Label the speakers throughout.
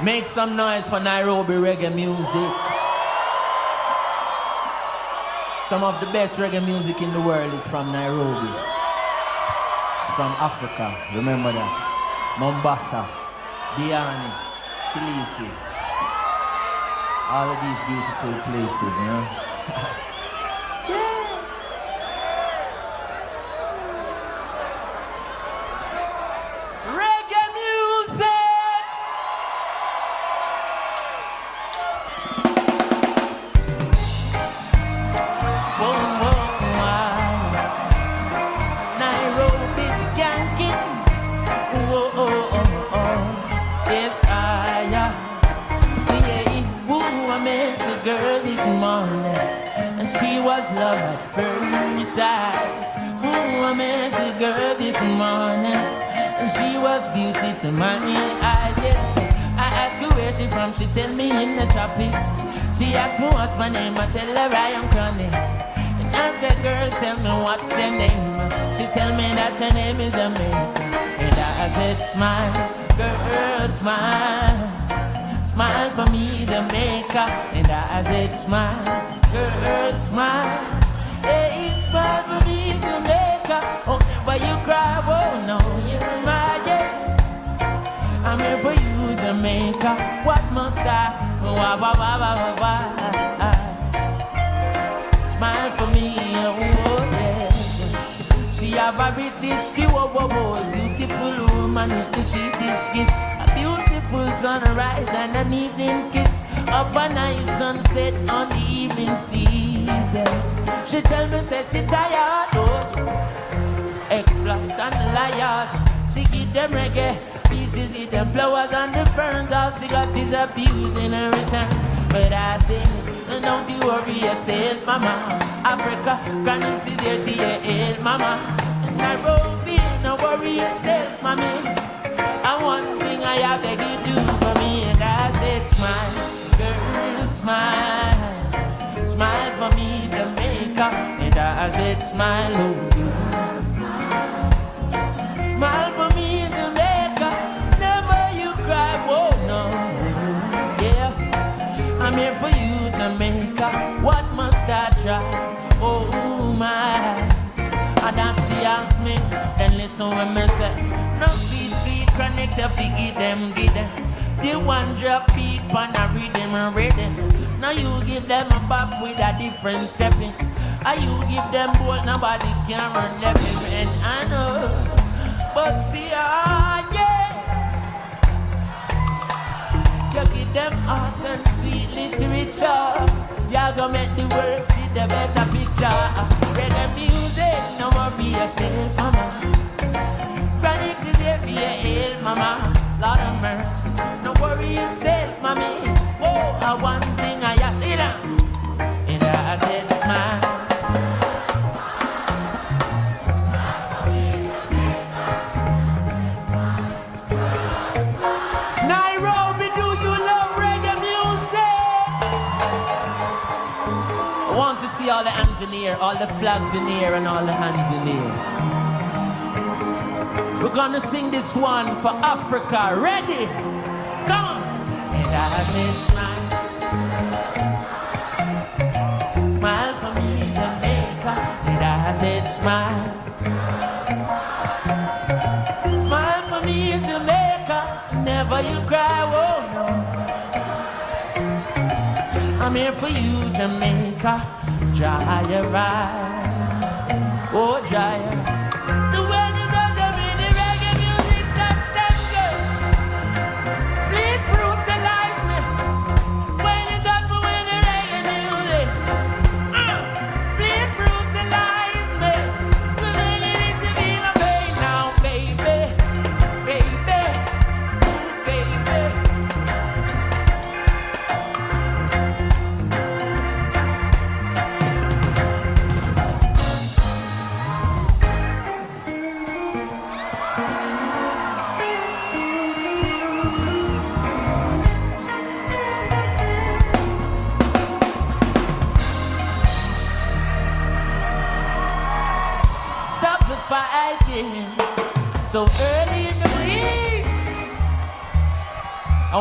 Speaker 1: Make some noise for Nairobi reggae music. Some of the best reggae music in the world is from Nairobi. It's from Africa, remember that. Mombasa, Diani, Kilifi. All of these beautiful places, you know. Love at first sight. Ooh, I met a girl this morning, and she was beauty to my eyes. Yes, I asked her where she from. She tell me in the tropics. She asked me what's my name. I tell her I am Chronixx. And I said, girl, tell me what's your name. She tell me that her name is Jamaica. And I said, smile, girl, smile. Smile for me, Jamaica. And I said, smile, girl, smile. Hey, smile for me, Jamaica. Oh, never you cry, oh no, you're my yeah. I'm here for you, Jamaica. What must I? Wah, wah, wah, wah, wah. Smile for me, oh yeah. She have a British ski, oh, oh, oh. Beautiful woman with the sweetest gift. Beautiful sunrise and an evening kiss of a nice sunset on the evening season. She tell me, say she tired, oh. Exploit and the liars. She give them reggae pieces, eat them flowers and the ferns. All she got is abuse in her return. But I say, don't you worry yourself, mama. Africa, Chronixx is here to your aid, mama. Nairobi, don't worry yourself, mommy. And one thing I have beg you do for me, and I said smile, girl, smile. Smile for me, Jamaica. And I said smile, oh girl, smile. Smile for me, Jamaica. Never you cry, oh no. Yeah, I'm here for you, Jamaica. What must I try? Oh my. And that she asked me, then listen when me say, no sweet, sweet Chronixx, you give them. The one drop beat on a rhythm. Now you give them a bop with a different stepping. And you give them both, nobody can run them. And I know, but see, yeah. You give them art and sweet literature. You go make the world see the better picture. Reggae music, no more be yourself, mama. Chronixx is here for your aid, mama. Lord of mercy, no worry yourself, mommy. Oh, one thing I have it on. And I said smile. Nairobi, do you love reggae music? I want to see all the hands in the air, all the flags in the air, and all the hands in the air. We're gonna sing this one for Africa. Ready? Come on! And I said smile. Smile for me, Jamaica. And I said smile. Smile for me, Jamaica. Never you cry, oh no. I'm here for you, Jamaica. Dry your eyes. Oh, dry your eyes.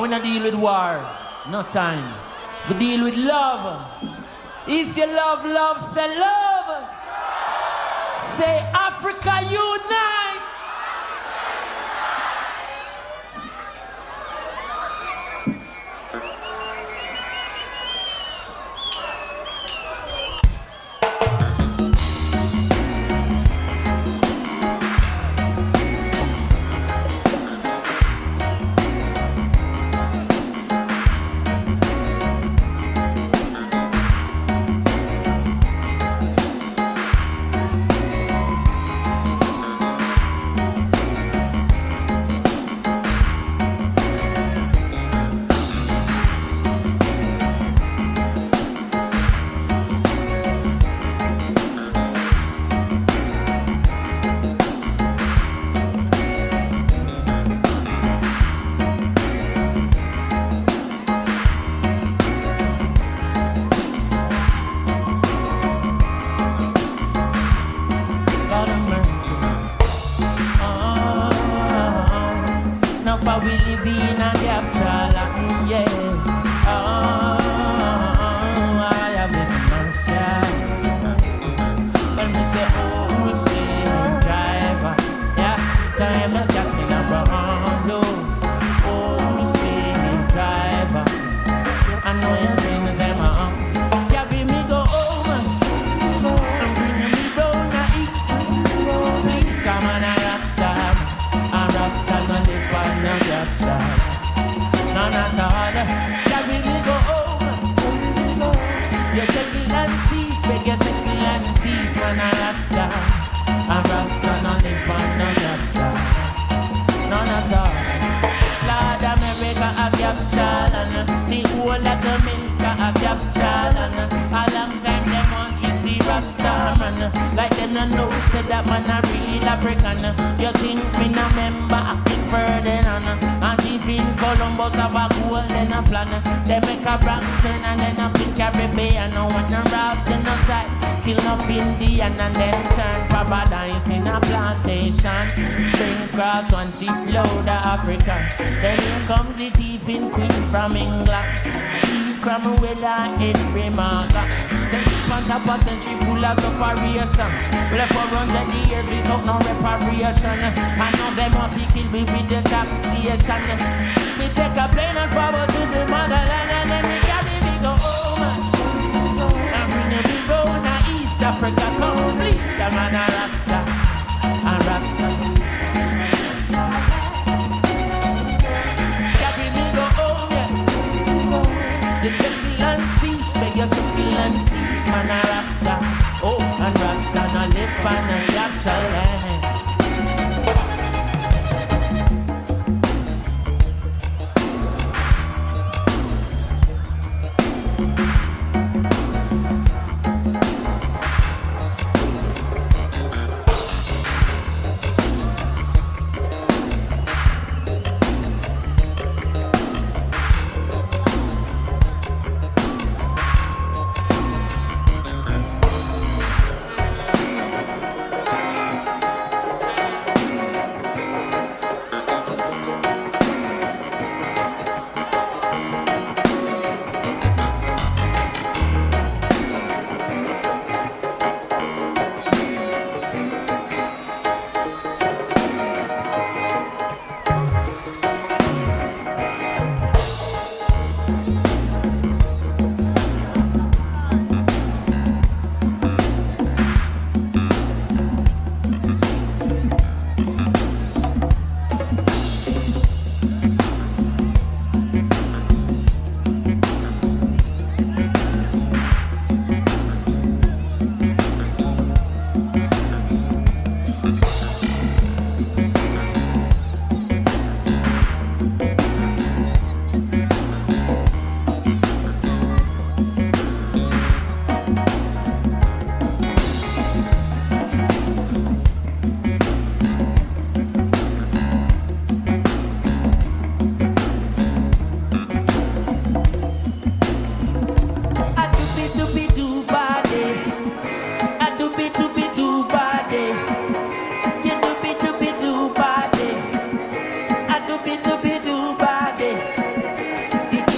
Speaker 1: we not deal with war. No time. We deal with love. If you love, love, say love. Say Africa unite.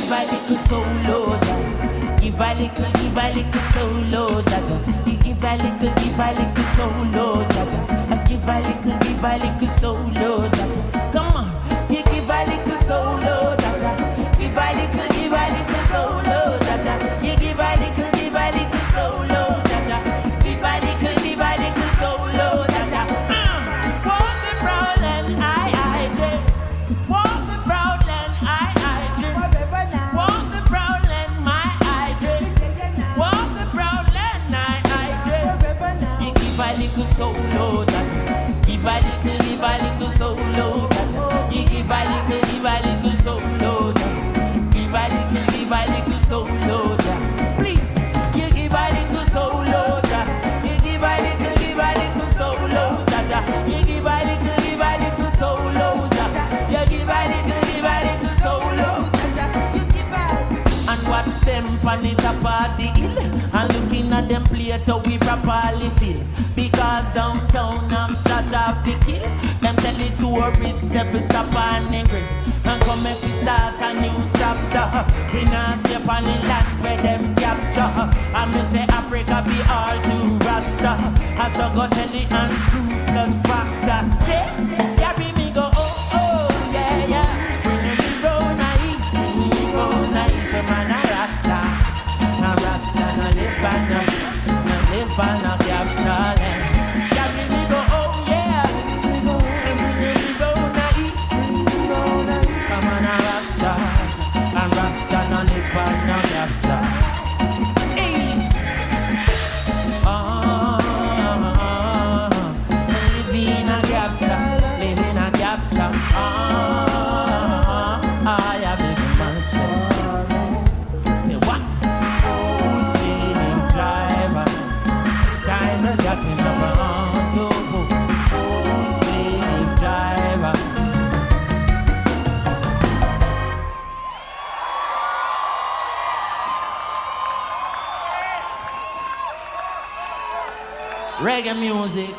Speaker 1: give a little solo, Jah. Give a little solo, Jah. You give a little solo, Jah. Give a little solo, Jah. Come on, you give a little solo, Jah. Give a little solo, Jah. You give a little solo, Jah. Give a little solo, Jah. Walk the proud land, I dream. Walk the proud land, I dream. Walk the proud land, my I dream. Walk the proud land, I dream. You give a little solo, Jah. Give a little solo, Jah. You give a little solo, Jah. Give a little solo, Jah. Please, you give a little solo, Jah. You give a little solo, Jah. You give a little solo, Jah. You give a little solo, Jah. You give a. And watch them on the top of the hill, and looking at them play till we properly feel. Because downtown I'm shot off the kill. Them tell the tourists every stop on the grid. And come make we start a new chapter. We not step on the land where them capture. And me say Africa be all too rasta. I so go tell the unscrupulous factor. Say, carry me go, oh, oh, yeah, yeah. Bring me round nice, bring me round nice. Man a rasta, no live by no live by no capture land. Carry me go, oh yeah. Bring me round nice, come on a rasta, and rasta no live by no capture. East, living a capture, living a capture. I have this mercy. Say what? Oh, see him driver. Time is that is around you. Oh, see him driver. Reggae music.